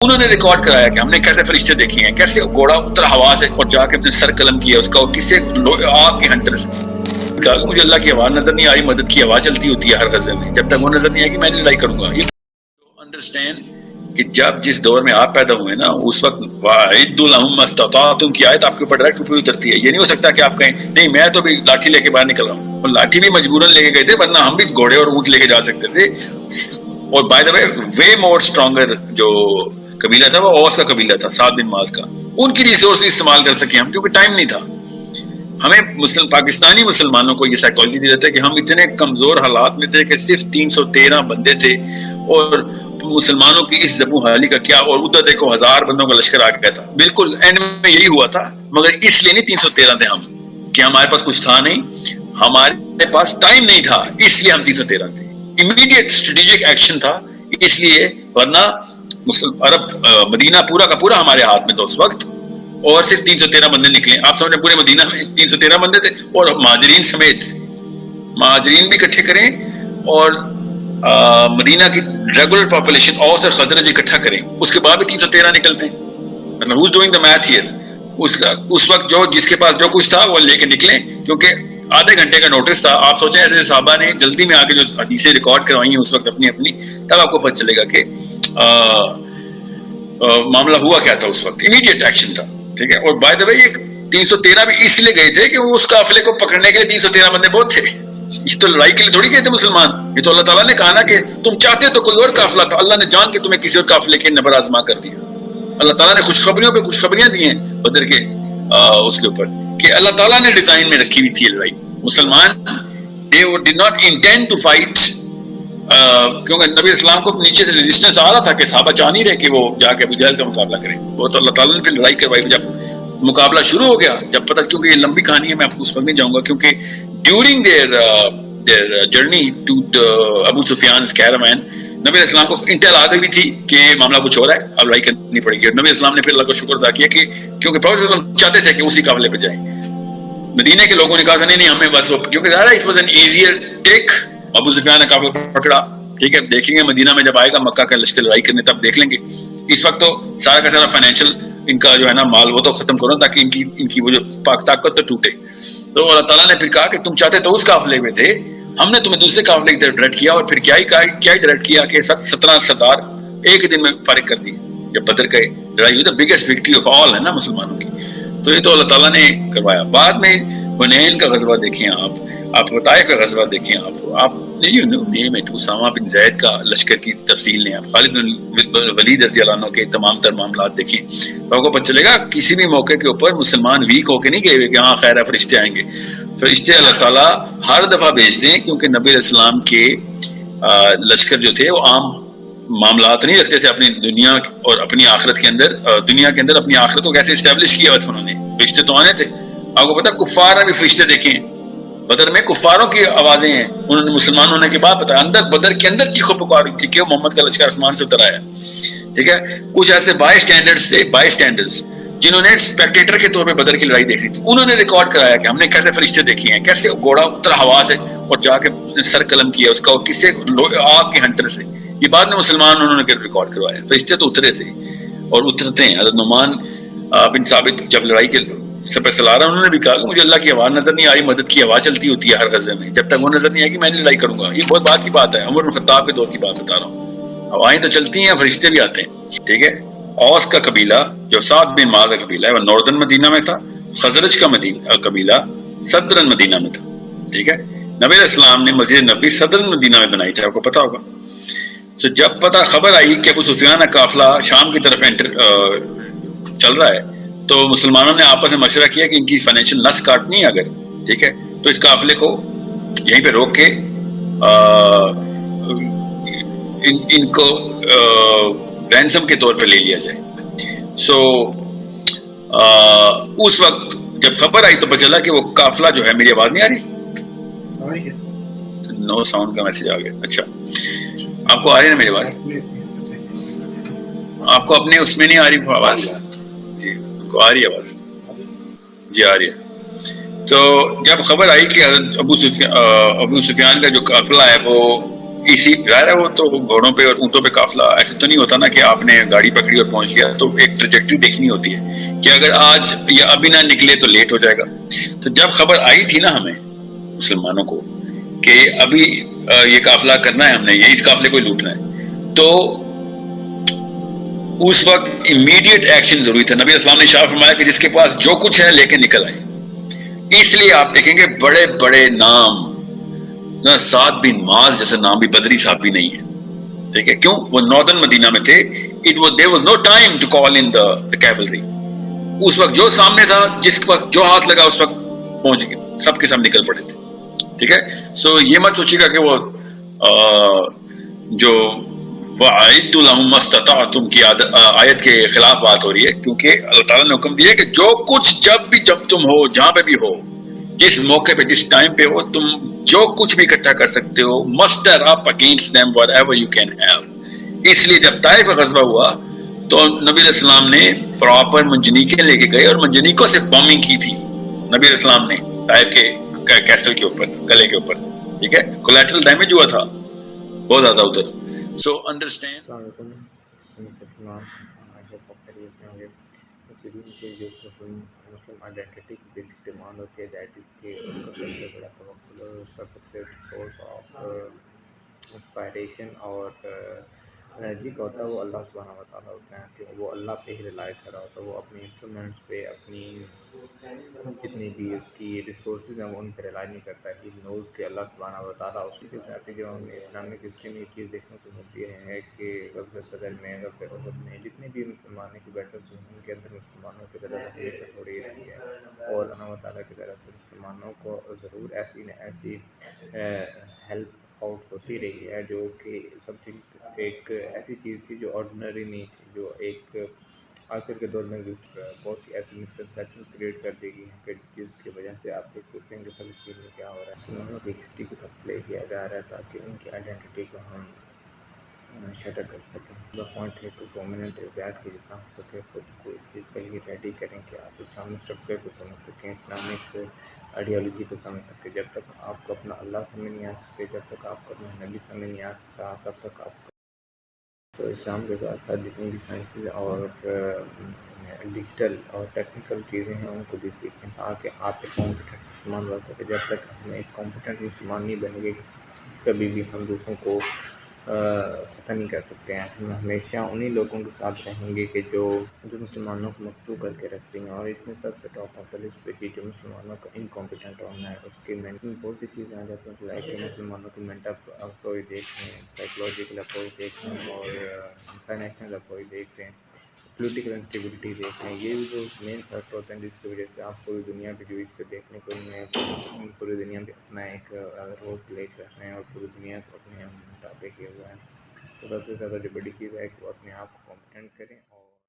انہوں نے ریکارڈ کرایا کہ ہم نے کیسے فرشتے دیکھے ہیں، کیسے گھوڑا اترا ہوا سے اور جا کے اپنے سر قلم کیا اس کا، اور کسے آگ کے ہنٹر سے کہا کہ مجھے اللہ کی آواز نظر نہیں آ رہی، مدد کی آواز چلتی ہوتی ہے ہر غزوے میں، جب تک وہ نظر نہیں آئے گی میں نے لڑائی کروں گا۔ یہ انڈرسٹینڈ کہ جب جس دور میں آپ پیدا ہوئے نا اس وقت وَأَعِدُّوا لَهُم مَّا اسْتَطَعْتُمْ کی آیت آپ کے اوپر ڈائریکٹ اوپر اترتی ہے۔ یہ نہیں ہو سکتا کہ آپ کہیں نہیں میں تو بھی لاٹھی لے کے باہر نکل رہا ہوں، اور لاٹھی بھی مجبوراً لے کے گئے تھے ورنہ ہم بھی گھوڑے اور اونٹ لے کے جا سکتے تھے۔ اور by the way more stronger جو قبیلہ تھا وہ اوس کا قبیلہ تھا، سعد بن معاذ کا، ان کی ریسورس استعمال کر سکے ہم، کیونکہ ٹائم نہیں تھا ہمیں۔ پاکستانی مسلمانوں کو یہ سائیکالوجی دی جاتی ہے کہ ہم اتنے کمزور حالات میں تھے کہ صرف 313 بندے تھے، اور مسلمانوں کی اس زبوں حالی کا کیا، اور ادھر دیکھو 1000 بندوں کا لشکر آ گیا تھا۔ بالکل اینڈ میں یہی ہوا تھا، مگر اس لیے نہیں 313 تھے ہم کہ ہمارے پاس کچھ تھا نہیں، ہمارے پاس ٹائم نہیں تھا اس لیے ہم 313 تھے۔ امیڈیٹ اسٹریٹجک ایکشن تھا اس لیے، ورنہ عرب مدینہ پورا کا پورا ہمارے ہاتھ میں تھا اس وقت، اور صرف 313 بندے نکلے۔ آپ سمجھیں پورے مدینہ میں 313 بندے تھے، اور مہاجرین سمیت مہاجرین بھی اکٹھے کریں اور مدینہ کی ریگولر پاپولیشن اوس اور خزرج اکٹھا کریں، اس کے بعد بھی 313 نکلتے ہیں۔ مطلب who's doing the math here؟ اس وقت جو جس کے پاس جو کچھ تھا وہ لے کے نکلیں، کیونکہ آدھے گھنٹے کا نوٹس تھا۔ آپ سوچیں ایسے صحابہ نے جلدی میں آگے جو حدیثیں ریکارڈ کروائی ہیں اس وقت اپنی تب آپ کو پتہ چلے گا کہ معاملہ ہوا کیا تھا اس وقت۔ امیڈیٹ ایکشن تھا، ٹھیک ہے۔ اور بائی دا وے یہ 313 بھی اس لیے گئے تھے کہ وہ اس قافلے کو پکڑنے کے لیے 313 بندے بہت تھے، یہ تو لڑائی کے لیے تھوڑی گئے تھے مسلمان، یہ تو اللہ تعالیٰ نے کہا نا کہ تم چاہتے تو کوئی اور قافلہ تھا، اللہ نے جان کے تمہیں کسی اور قافلے کے نبر آزما کر دیا۔ اللہ تعالیٰ نے خوشخبریوں پہ خوشخبریاں دی ہیں بدر کے اس کے اوپر کہ اللہ تعالیٰ نے ڈیزائن میں رکھی ہوئی تھی لڑائی۔ مسلمان they did not intend to fight، کیونکہ نبی اسلام کو نیچے سے ریزسٹنس آ رہا تھا کہ صحابہ چاہ نہیں رہے کہ وہ جا کے ابو جہل کا مقابلہ کریں، وہ تو اللہ تعالیٰ نے پھر لڑائی کروائی۔ جب مقابلہ شروع ہو گیا، جب پتہ، کیونکہ یہ لمبی کہانی ہے میں آپ کو اس پر نہیں جاؤں گا، کیونکہ during their journey to Abu Sufyan's caravan نبی علیہ السلام کو انٹیل آ گئی تھی کہ معاملہ کچھ ہو رہا ہے، اب لڑائی کرنی پڑے گی، اور نبی اسلام نے پھر اللہ کا شکر ادا کیا کہ کیونکہ پروفیٹ صلی اللہ علیہ وسلم چاہتے تھے کہ اسی قافلے پہ جائیں۔ مدینے کے لوگوں نے کہا کہ نہیں ہمیں بس، کیونکہ ظاہر ہے اٹ واز این ایزیئر ٹیک، ابو سفیان نے قافلہ پکڑا، ٹھیک ہے، دیکھیں گے مدینہ میں جب آئے گا مکہ کا لشکر لڑائی کرنے تب دیکھ لیں گے، اس وقت تو سارا کا سارا فائنینشیل ان کا جو ہے نا مال وہ تو ختم کرو تاکہ ان کی وہ جو پاک طاقت تو ٹوٹے۔ تو اللہ تعالیٰ نے پھر کہا کہ تم چاہتے تو اس قافلے میں تھے، ہم نے تمہیں دوسرے قافلے کی طرف ڈائریکٹ کیا، اور پھر کیا ہی ڈائریکٹ کیا کہ 17 سردار ایک ہی دن میں فارغ کر دیے جب بدر کا لڑائی ہوئی، تو بگیسٹ وکٹری آف آل ہے نا مسلمانوں کی، تو یہ تو اللہ تعالیٰ نے کروایا۔ بعد میں حنین کا غزوہ دیکھیں آپ طائف کا غزوہ دیکھیں، آپ نیم اٹ، اسامہ بن زید کا لشکر کی تفصیل لیں، آپ خالد بن ولید رضی اللہ عنہ کے تمام تر معاملات دیکھیں، تو آپ کو پتہ چلے گا کسی بھی موقع کے اوپر مسلمان ویک ہو کے نہیں گئے ہوئے کہ ہاں خیر ہے فرشتے آئیں گے۔ فرشتے اللہ تعالیٰ ہر دفعہ بھیجتے ہیں، کیونکہ نبی علیہ السلام کے لشکر جو تھے وہ عام معاملات نہیں رکھتے تھے اپنی دنیا اور اپنی آخرت کے اندر، دنیا کے اندر اپنی آخرت کو کیسے اسٹیبلش کیا ہوا تھا انہوں نے، فرشتے تو آنے تھے۔ آپ کو پتا کفار نے بھی فرشتے دیکھے ہیں، بدر میں کفاروں کی آوازیں ہیں، انہوں نے مسلمان ہونے کے بعد بتایا اندر بدر کے اندر چیخو پکار تھی کہ محمد کا لشکر آسمان سے اتر آیا، ٹھیک ہے۔ کچھ ایسے بائی اسٹینڈرز جنہوں نے اسپیکٹیٹر کے طور پہ بدر کی لڑائی دیکھی تھی، انہوں نے ریکارڈ کرایا کہ ہم نے کیسے فرشتے دیکھے ہیں، کیسے گھوڑا اترا ہوا سے اور جا کے اس نے سر قلم کیا اس کا، اور کسے آگ کے ہنٹر سے، یہ بعد میں مسلمان انہوں نے ریکارڈ کروایا۔ فرشتے تو اترے تھے اور اترتے ہیں۔ حضرت نعمان بن ثابت جب لڑائی کے سپہ سالار انہوں نے بھی کہا کہ مجھے اللہ کی آواز نظر نہیں آ رہی، مدد کی آواز چلتی ہوتی ہے ہر غزوے میں، جب تک وہ نظر نہیں آئے گی میں نہیں لڑائی کروں گا۔ یہ بہت بات کی بات ہے، عمر بن خطاب کے دور کی بات بتا رہا ہوں۔ ہوائیں تو چلتی ہیں، فرشتے بھی آتے ہیں، ٹھیک ہے۔ اوس کا قبیلہ جو سعد بن معاذ کا قبیلہ ہے وہ ناردرن مدینہ میں تھا، خزرج کا قبیلہ صدرن مدینہ میں تھا، ٹھیک ہے۔ نبی علیہ السلام نے مسجد نبی صدرن مدینہ میں بنائی تھی، آپ کو پتا ہوگا۔ تو جب خبر آئی کہ ابو سفیان کا قافلہ شام کی طرف چل رہا ہے، تو مسلمانوں نے آپس میں مشورہ کیا کہ ان کی فائنینشیل نس کاٹنی ہے اگر، ٹھیک ہے، تو اس قافلے کو یہیں پہ روک کے ان کو رینسم کے طور پہ لے لیا جائے۔ اس وقت جب خبر آئی تو پتہ چلا کہ وہ قافلہ جو ہے، میری آواز نہیں آ رہی؟ نو ساؤنڈ کا میسج آ گیا، اچھا آپ کو آ رہی ہے نا میری آواز؟ آپ کو اپنے اس میں نہیں آ رہی آواز؟ جی کو آ رہی ہے آواز؟ جی آ رہی ہے۔ تو جب خبر آئی کہ حضرت ابو سفیان کا جو قافلہ ہے وہ اسی ظاہر ہے وہ تو گھوڑوں پہ اور اونٹوں پہ قافلہ ایسے تو نہیں ہوتا نا کہ آپ نے گاڑی پکڑی اور پہنچ گیا، تو ایک ٹریجیکٹری دیکھنی ہوتی ہے کہ اگر آج یا ابھی نہ نکلے تو لیٹ ہو جائے گا. تو جب خبر آئی تھی نا ہمیں مسلمانوں کو کہ ابھی یہ قافلہ کرنا ہے، ہم نے یہ اس قافلے کو لوٹنا ہے، تو اس وقت امیڈیٹ ایکشن ضروری تھا. نبی اسلام نے شاہ فرمایا کہ جس کے پاس جو کچھ ہے لے کے نکل آئے. اس لیے آپ دیکھیں گے بڑے بڑے نام نہ سعد بن معاذ جیسے نام بھی بدری صاحب بھی نہیں ہے. ٹھیک ہے، کیوں؟ وہ ناردرن مدینہ میں تھے. there was no time to call in the cavalry. اس وقت جو سامنے تھا، جس وقت جو ہاتھ لگا اس وقت پہنچ گئے، سب کے سب نکل پڑے تھے. ٹھیک ہے، سو یہ مت سوچیے گا کہ وہ جو وَأَعِدُّوا لَهُم مَّا اسْتَطَعْتُمْ کی آیت کے خلاف بات ہو رہی ہے، کیونکہ اللہ تعالیٰ نے حکم دیا کہ جو کچھ جب تم ہو، جہاں پہ بھی ہو، جس موقع پہ جس ٹائم پہ ہو، تم جو کچھ بھی اکٹھا کر سکتے ہو، muster up against them whatever you can have. اس لیے جب طائف کا غزوہ ہوا تو نبی علیہ السلام نے پراپر منجنیقیں لے کے گئے اور منجنیقوں سے بامنگ کی تھی نبی علیہ السلام نے طائف کے کیسل کے اوپر، قلعے کے اوپر. ٹھیک ہے، کولیٹرل ڈیمیج ہوا تھا بہت زیادہ ادھر. So understand. السلام علیکم مسلمان. آئی ہوپ آپ خیریت سے ہوں گے. اس ویڈیو میں جو مسلم آئیڈینٹی کی بیسک ڈیمانڈ ہوتی ہے دیٹ از کہ اس کا سب سے بڑا توقع اور اس کا سب سے سورس آف انسپائریشن اور انرجی کا ہوتا ہے وہ اللہ سبحانہ و تعالیٰ ہوتا ہے، کہ وہ اللہ پہ ہی ریلائی کر رہا ہوتا ہے. وہ اپنی انسٹرومنٹس پہ، اپنی جتنی بھی اس کی ریسورسز ہیں وہ ان پہ ریلائی نہیں کرتا. ہی نوز کہ اللہ سبحانہ و تعالیٰ اس کے ساتھ ہی جو ہمیں اسلامک ہسٹری میں یہ چیز دیکھنے کو ملتی ہے کہ غزوہ بدر میں، غزوہ احد میں جتنے بھی مسلمانوں کی بیٹلس ہوئی ان کے اندر مسلمانوں کی طرف ہمیشہ تھوڑی رہی ہے، اور اللہ تعالیٰ کی طرف سے مسلمانوں کو ضرور ایسی نہ ایسی ہیلپ آؤٹ ہوتی رہی ہے، جو کہ سب چیز ایک ایسی چیز تھی جو آرڈنری نہیں تھی، جو ایک آخر کے دور میں بہت سی ایسی مسکنسیپشنس کریٹ کر دی گئی ہیں کہ جس کی وجہ سے آپ دیکھ سکتے ہیں کہ فلسطین میں کیا ہو رہا ہے. مسلمانوں کی ہسٹری کے ساتھ پلے کیا جا رہا ہے تاکہ ان کی آئیڈینٹی کو ہم شٹر کر سکیں. دا پوائنٹ ہے ٹو پرومیننٹ از دیٹ کہ جتنا ہو سکے خود کو اس چیز کے لیے ریڈی کریں کہ آپ اسلامک اسٹرکچر کو سمجھ سکیں، اسلامک آئیڈیالوجی کو سمجھ سکیں. جب تک آپ کو اپنا اللہ سمجھ نہیں آ سکتے، جب تک آپ کو اپنا نبی سمجھ نہیں آ سکتا، تب تک آپ تو اسلام کے ساتھ ساتھ جتنی بھی سائنسز اور ڈیجیٹل اور ٹیکنیکل چیزیں ہیں ان کو بھی سیکھیں تاکہ آپ ایک کمپیٹنٹ مسلمان بن سکے. جب تک ہم ایک کمپیٹنٹ مسلمان نہیں بنیں گے کبھی بھی ہم دوسروں کو فتح نہیں کر سکتے ہیں. ہم ہمیشہ انہی لوگوں کے ساتھ رہیں گے کہ جو مسلمانوں کو مفتو کر کے رکھتے ہیں، اور اس میں سب سے ٹاپ آف دا لسٹ پہ جو مسلمانوں کا انکمپیٹنٹ ہونا ہے. اس کے بہت سی چیزیں آ جاتی ہیں لائک مسلمانوں کی مینٹل اپروچ دیکھ رہے ہیں، سائیکولوجیکل اپروچ دیکھ رہے ہیں، اور انٹرنیشنل اپروچ دیکھ رہے ہیں، پولیٹیکل انسٹیبلٹی دیکھ رہے ہیں. یہ جو مین فیکٹر ہوتے ہیں جس کی وجہ سے آپ پوری دنیا پہ جو اس کو دیکھنے کو پوری دنیا پہ اپنا ایک رول پلے کر رہے ہیں اور پوری دنیا کو اپنے تابع کیا ہوا ہے. تو سب سے زیادہ جو بڑی چیز ہے کہ وہ اپنے آپ کو کمپیٹنٹ کریں اور